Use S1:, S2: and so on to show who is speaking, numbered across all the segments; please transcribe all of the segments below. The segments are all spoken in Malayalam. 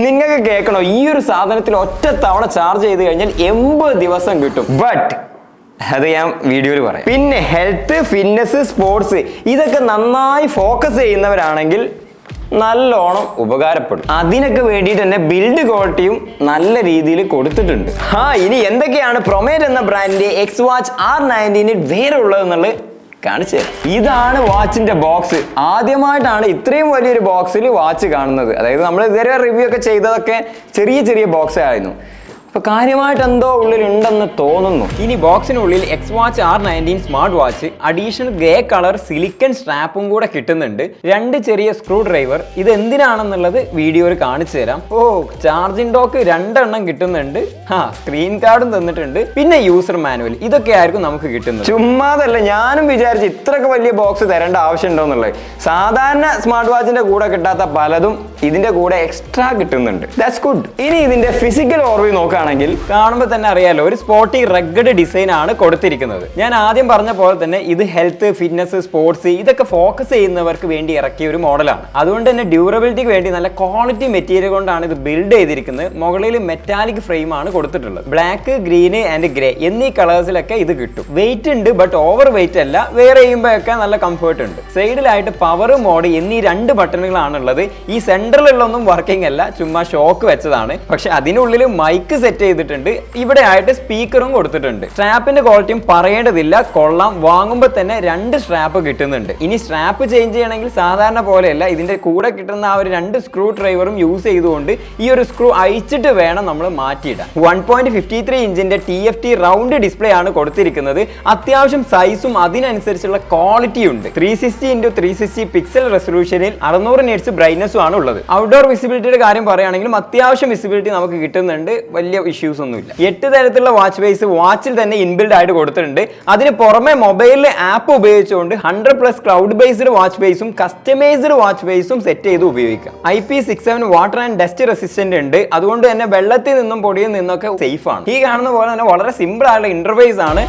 S1: നിങ്ങൾക്ക് കേൾക്കണോ, ഈ ഒരു സാധനത്തിൽ ഒറ്റ തവണ ചാർജ് ചെയ്ത് കഴിഞ്ഞാൽ 80 ദിവസം കിട്ടും. ബട്ട് അത് ഞാൻ വീഡിയോയിൽ പറയാം. പിന്നെ ഹെൽത്ത്, ഫിറ്റ്നസ്, സ്പോർട്സ് ഇതൊക്കെ നന്നായി ഫോക്കസ് ചെയ്യുന്നവരാണെങ്കിൽ നല്ലോണം ഉപകാരപ്പെടും. അതിനൊക്കെ വേണ്ടിയിട്ട് തന്നെ ബിൽഡ് ക്വാളിറ്റിയും നല്ല രീതിയിൽ കൊടുത്തിട്ടുണ്ട്. ഇനി എന്തൊക്കെയാണ് പ്രൊമേറ്റ് എന്ന ബ്രാൻഡിന്റെ എക്സ് വാച്ച് R90 വേറെ ഉള്ളതെന്നുള്ളത് കാണിച്ചു തരാം. ഇതാണ് വാച്ചിന്റെ ബോക്സ്. ആദ്യമായിട്ടാണ് ഇത്രയും വലിയൊരു ബോക്സിൽ വാച്ച് കാണുന്നത്. അതായത് നമ്മൾ ഇതുവരെ റിവ്യൂ ഒക്കെ ചെയ്തതൊക്കെ ചെറിയ ചെറിയ ബോക്സ് ആയിരുന്നു. അപ്പൊ കാര്യമായിട്ട് എന്തോ ഉള്ളിലുണ്ടെന്ന് തോന്നുന്നു. ഇനി ബോക്സിനുള്ളിൽ X watch R90 smart watch, additional grey colour silicone സ്ട്രാപ്പും കൂടെ കിട്ടുന്നുണ്ട്. 2 ചെറിയ സ്ക്രൂ ഡ്രൈവർ. ഇത് എന്തിനാണെന്നുള്ളത് വീഡിയോയിൽ കാണിച്ചു തരാം. ചാർജിംഗ് ഡോക്ക് 2 എണ്ണം കിട്ടുന്നുണ്ട്. സ്ക്രീൻ കാർഡും തന്നിട്ടുണ്ട്. പിന്നെ യൂസർ മാനുവൽ. ഇതൊക്കെ ആയിരിക്കും നമുക്ക് കിട്ടുന്നത്. ചുമ്മാതല്ല, ഞാനും വിചാരിച്ചു ഇത്രയൊക്കെ വലിയ ബോക്സ് തരേണ്ട ആവശ്യമുണ്ടോ എന്നുള്ളത്. സാധാരണ സ്മാർട്ട് വാച്ചിന്റെ കൂടെ കിട്ടാത്ത പലതും ഇതിന്റെ കൂടെ എക്സ്ട്രാ കിട്ടുന്നുണ്ട്. That's good. ഇനി ഇതിന്റെ ഫിസിക്കൽ ഓർവി നോക്കുകയാണെങ്കിൽ കാണുമ്പോൾ തന്നെ അറിയാലോ, ഒരു സ്പോർട്ടി റഗ്ഗഡ് ഡിസൈൻ ആണ് കൊടുത്തിരിക്കുന്നത്. ഞാൻ ആദ്യം പറഞ്ഞ പോലെ തന്നെ ഇത് ഹെൽത്ത്, ഫിറ്റ്നസ്, സ്പോർട്സ് ഇതൊക്കെ ഫോക്കസ് ചെയ്യുന്നവർക്ക് വേണ്ടി ഇറക്കിയ ഒരു മോഡലാണ്. അതുകൊണ്ട് തന്നെ ഡ്യൂറബിലിറ്റിക്ക് വേണ്ടി നല്ല ക്വാളിറ്റി മെറ്റീരിയൽ കൊണ്ടാണ് ഇത് ബിൽഡ് ചെയ്തിരിക്കുന്നത്. മുകളിൽ മെറ്റാലിക് ഫ്രെയിം ആണ് കൊടുത്തിട്ടുള്ളത്. ബ്ലാക്ക്, ഗ്രീൻ ആൻഡ് ഗ്രേ എന്നീ കളേഴ്സിലൊക്കെ ഇത് കിട്ടും. വെയിറ്റ് ഉണ്ട്, ബട്ട് ഓവർ വെയിറ്റ് അല്ല. വെയർ ചെയ്യുമ്പോഴൊക്കെ നല്ല കംഫർട്ട് ഉണ്ട്. സൈഡിലായിട്ട് പവർ, മോഡ് എന്നീ 2 ബട്ടണുകളാണുള്ളത്. ഈ സെന്ററിലുള്ളൊന്നും വർക്കിംഗ് അല്ല, ചുമ്മാ ഷോക്ക് വെച്ചതാണ്. പക്ഷെ അതിനുള്ളിൽ മൈക്ക് സെറ്റ് ചെയ്തിട്ടുണ്ട്. ഇവിടെ ആയിട്ട് സ്പീക്കറും കൊടുത്തിട്ടുണ്ട്. സ്ട്രാപ്പിന്റെ ക്വാളിറ്റിയും പറയേണ്ടതില്ല, കൊള്ളാം. വാങ്ങുമ്പോൾ തന്നെ 2 സ്ട്രാപ്പ് കിട്ടുന്നുണ്ട്. ഇനി സ്ട്രാപ്പ് ചേഞ്ച് ചെയ്യണമെങ്കിൽ സാധാരണ പോലെയല്ല, ഇതിന്റെ കൂടെ കിട്ടുന്ന ആ ഒരു 2 സ്ക്രൂ ഡ്രൈവറും യൂസ് ചെയ്തുകൊണ്ട് ഈ ഒരു സ്ക്രൂ അഴിച്ചിട്ട് വേണം നമ്മൾ മാറ്റിയിടാൻ. 1.53 ഇഞ്ചിന്റെ TFT റൗണ്ട് ഡിസ്പ്ലേ ആണ് കൊടുത്തിരിക്കുന്നത്. അത്യാവശ്യം സൈസും അതിനനുസരിച്ചുള്ള ക്വാളിറ്റി ഉണ്ട്. 360x360 പിക്സൽ റെസൊല്യൂഷനിൽ 600 നിറ്റ്സ് ബ്രൈറ്റ്നസ്സും ആണ് ഉള്ളത്. ഔട്ട്ഡോർ വിസിബിലിറ്റിയുടെ കാര്യം പറയുകയാണെങ്കിലും അത്യാവശ്യം വിസിബിലിറ്റി നമുക്ക് കിട്ടുന്നുണ്ട്. വലിയ ഇഷ്യൂസ് ഒന്നുമില്ല. 8 തരത്തിലുള്ള വാച്ച് ഫേസ് വാച്ചിൽ തന്നെ ഇൻബിൽഡ് ആയിട്ട് കൊടുത്തിട്ടുണ്ട്. അതിന് പുറമെ മൊബൈലിലെ ആപ്പ് ഉപയോഗിച്ചുകൊണ്ട് 100+ ക്ലൗഡ് ബേസ്ഡ് വാച്ച് ഫേസും കസ്റ്റമൈസ്ഡ് വാച്ച് ഫേസും സെറ്റ് ചെയ്ത് ഉപയോഗിക്കാം. IP67 water and dust resistant ഉണ്ട്. അതുകൊണ്ട് തന്നെ വെള്ളത്തിൽ നിന്നും പൊടിയിൽ നിന്നൊക്കെ സേഫ് ആണ്. ഈ കാണുന്ന പോലെ തന്നെ വളരെ സിമ്പിൾ ആയിട്ടുള്ള ഇന്റർഫേസ് ആണ്.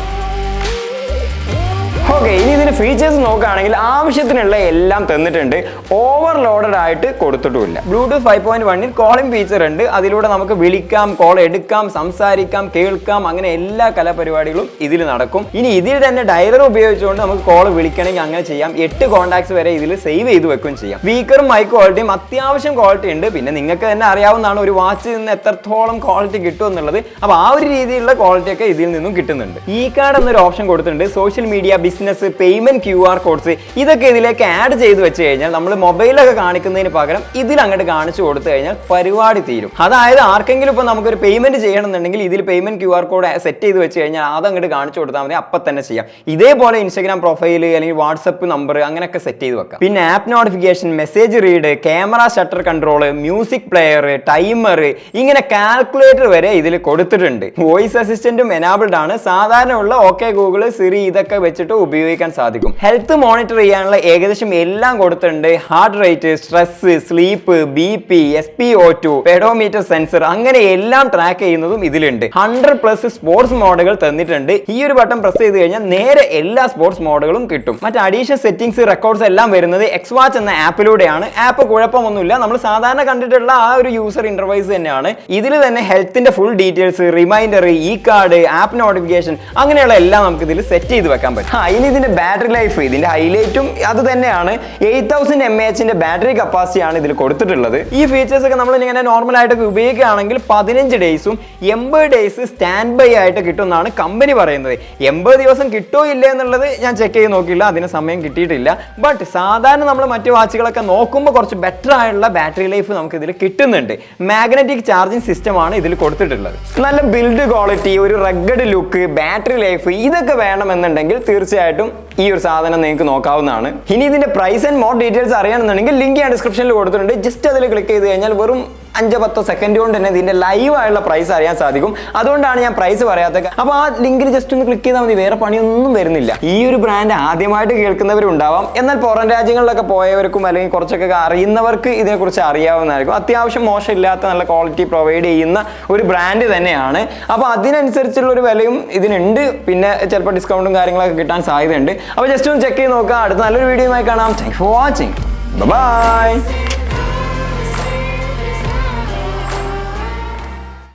S1: ഇനി ഇതിന്റെ ഫീച്ചേഴ്സ് നോക്കുകയാണെങ്കിൽ ആവശ്യത്തിനുള്ള എല്ലാം തന്നിട്ടുണ്ട്. ഓവർലോഡഡ് ആയിട്ട് കൊടുത്തിട്ടുമില്ല. ബ്ലൂടൂത്ത് 5.1 കോളിംഗ് ഫീച്ചർ ഉണ്ട്. അതിലൂടെ നമുക്ക് വിളിക്കാം, കോൾ എടുക്കാം, സംസാരിക്കാം, കേൾക്കാം, അങ്ങനെ എല്ലാ കലാപരിപാടികളും ഇതിൽ നടക്കും. ഇനി ഇതിൽ തന്നെ ഡയലർ ഉപയോഗിച്ചുകൊണ്ട് നമുക്ക് കോൾ വിളിക്കണമെങ്കിൽ അങ്ങനെ ചെയ്യാം. 8 കോൺടാക്ട്സ് വരെ ഇതിൽ സേവ് ചെയ്ത് വെക്കുകയും ചെയ്യാം. സ്പീക്കറും മൈക്ക് ക്വാളിറ്റിയും അത്യാവശ്യം ക്വാളിറ്റി ഉണ്ട്. പിന്നെ നിങ്ങൾക്ക് തന്നെ അറിയാവുന്നതാണ് ഒരു വാച്ചിൽ നിന്ന് എത്രത്തോളം ക്വാളിറ്റി കിട്ടും എന്നുള്ളത്. അപ്പൊ ആ ഒരു രീതിയിലുള്ള ക്വാളിറ്റി ഒക്കെ ഇതിൽ നിന്നും കിട്ടുന്നുണ്ട്. ഈ കാർഡ് എന്നൊരു ഓപ്ഷൻ കൊടുത്തിട്ടുണ്ട്. Social media, business, payment, QR codes ഇതൊക്കെ ഇതിലേക്ക് ആഡ് ചെയ്ത് വെച്ച് കഴിഞ്ഞാൽ നമ്മൾ മൊബൈലൊക്കെ കാണിക്കുന്നതിന് പകരം ഇതിൽ അങ്ങോട്ട് കാണിച്ചു കൊടുത്തു കഴിഞ്ഞാൽ പരിപാടി തീരും. അതായത് ആർക്കെങ്കിലും ഇപ്പൊ നമുക്കൊരു പേയ്മെന്റ് ചെയ്യണമെന്നുണ്ടെങ്കിൽ ഇതിൽ പേയ്മെന്റ് QR കോഡ് സെറ്റ് ചെയ്ത് വെച്ച് കഴിഞ്ഞാൽ അത് അങ്ങോട്ട് കാണിച്ചു കൊടുത്താൽ മതി, അപ്പം തന്നെ ചെയ്യാം. ഇതേപോലെ ഇൻസ്റ്റാഗ്രാം പ്രൊഫൈൽ അല്ലെങ്കിൽ വാട്സപ്പ് നമ്പർ അങ്ങനെയൊക്കെ സെറ്റ് ചെയ്ത് വെക്കാം. പിന്നെ app notification, message read, camera shutter control, music player, timer, ഇങ്ങനെ കാൽക്കുലേറ്റർ വരെ ഇതിൽ കൊടുത്തിട്ടുണ്ട്. വോയിസ് അസിസ്റ്റന്റും എനാബിൾഡ് ആണ്. സാധാരണ ഉള്ള ഓക്കെ ഗൂഗിൾ, സിറി ഇതൊക്കെ വെച്ചിട്ട് ഉപയോഗിക്കാൻ സാധിക്കും. ഹെൽത്ത് മോണിറ്റർ ചെയ്യാനുള്ള ഏകദേശം എല്ലാം കൊടുത്തിട്ടുണ്ട്. Heart rate, stress, sleep, BP, SpO2, pedometer sensor, അങ്ങനെ എല്ലാം ട്രാക്ക് ചെയ്യുന്നതും ഇതിലുണ്ട്. 100+ സ്പോർട്സ് മോഡുകൾ തന്നിട്ടുണ്ട്. ഈ ഒരു ബട്ടൺ പ്രസ് ചെയ്ത് കഴിഞ്ഞാൽ നേരെ എല്ലാ സ്പോർട്സ് മോഡുകളും കിട്ടും. മറ്റ് അഡീഷണൽ സെറ്റിംഗ്സ്, റെക്കോർഡ്സ് എല്ലാം വരുന്നത് എക്സ് വാച്ച് എന്ന ആപ്പിലൂടെയാണ്. ആപ്പ് കുഴപ്പമൊന്നുമില്ല, നമ്മൾ സാധാരണ കണ്ടിട്ടുള്ള ആ ഒരു യൂസർ ഇന്റർഫേസ് തന്നെയാണ്. ഇതിൽ തന്നെ ഹെൽത്തിന്റെ ഫുൾ ഡീറ്റെയിൽസ്, റിമൈൻഡർ, ഈ കാർഡ്, ആപ്പ് നോട്ടിഫിക്കേഷൻ അങ്ങനെയുള്ള എല്ലാം നമുക്ക് ഇതിൽ സെറ്റ് ചെയ്ത് വെക്കാൻ പറ്റും. ഇനി ഇതിന്റെ ബാറ്ററി ലൈഫ്, ഇതിന്റെ ഹൈലൈറ്റും അത് തന്നെയാണ്. 8000 mAh ബാറ്ററി കപ്പാസിറ്റി ആണ് ഇതിൽ കൊടുത്തിട്ടുള്ളത്. ഈ ഫീച്ചേഴ്സ് ഒക്കെ നമ്മൾ ഇങ്ങനെ നോർമൽ ആയിട്ടൊക്കെ ഉപയോഗിക്കുകയാണെങ്കിൽ 15 ഡേയ്സും 80 ഡേയ്സ് സ്റ്റാൻഡ് ബൈ ആയിട്ട് കിട്ടുമെന്നാണ് കമ്പനി പറയുന്നത്. 80 ദിവസം കിട്ടോ ഇല്ല എന്നുള്ളത് ഞാൻ ചെക്ക് ചെയ്ത് നോക്കിയില്ല, അതിന് സമയം കിട്ടിയിട്ടില്ല. ബട്ട് സാധാരണ നമ്മൾ മറ്റു വാച്ചുകളൊക്കെ നോക്കുമ്പോൾ കുറച്ച് ബെറ്റർ ആയിട്ടുള്ള ബാറ്ററി ലൈഫ് നമുക്ക് ഇതിൽ കിട്ടുന്നുണ്ട്. മാഗ്നറ്റിക് ചാർജിങ് സിസ്റ്റം ആണ് ഇതിൽ കൊടുത്തിട്ടുള്ളത്. നല്ല ബിൽഡ് ക്വാളിറ്റി, ഒരു റഗ്ഗഡ് ലുക്ക്, ബാറ്ററി ലൈഫ് ഇതൊക്കെ വേണമെന്നുണ്ടെങ്കിൽ തീർച്ചയായിട്ടും ഈ ഒരു സാധനം നിങ്ങൾക്ക് നോക്കാവുന്നതാണ്. ഇനി ഇതിന്റെ പ്രൈസ് ആൻഡ് മോർ ഡീറ്റെയിൽസ് അറിയണമെന്നുണ്ടെങ്കിൽ ലിങ്ക് ഞാൻ ഡിസ്ക്രിപ്ഷനിൽ കൊടുത്തിട്ടുണ്ട്. ജസ്റ്റ് അതിൽ ക്ലിക്ക് ചെയ്ത് കഴിഞ്ഞാൽ വെറും 5-10 സെക്കൻഡ് കൊണ്ട് തന്നെ ഇതിന്റെ ലൈവ് ആയുള്ള പ്രൈസ് അറിയാൻ സാധിക്കും. അതുകൊണ്ടാണ് ഞാൻ പ്രൈസ് പറയാത്തത്. അപ്പോൾ ആ ലിങ്കിൽ ജസ്റ്റ് ഒന്ന് ക്ലിക്ക് ചെയ്താൽ മതി, വേറെ പണിയൊന്നും വരുന്നില്ല. ഈ ഒരു ബ്രാൻഡ് ആദ്യമായിട്ട് കേൾക്കുന്നവരുണ്ടാവാം, എന്നാൽ പുറം രാജ്യങ്ങളിലൊക്കെ പോയവർക്കും അല്ലെങ്കിൽ കുറച്ചൊക്കെ അറിയുന്നവർക്ക് ഇതിനെക്കുറിച്ച് അറിയാവുന്നതായിരിക്കും. അത്യാവശ്യം മോശമില്ലാത്ത നല്ല ക്വാളിറ്റി പ്രൊവൈഡ് ചെയ്യുന്ന ഒരു ബ്രാൻഡ് തന്നെയാണ്. അപ്പോൾ അതിനനുസരിച്ചുള്ള ഒരു വിലയും ഇതിനുണ്ട്. പിന്നെ ചിലപ്പോൾ ഡിസ്കൗണ്ടും കാര്യങ്ങളൊക്കെ കിട്ടാൻ സാധ്യതയുണ്ട്. അപ്പോൾ ജസ്റ്റ് ഒന്ന് ചെക്ക് ചെയ്ത് നോക്കാം. അടുത്ത നല്ലൊരു വീഡിയോയുമായി കാണാം. Thanks for watching. ബൈ.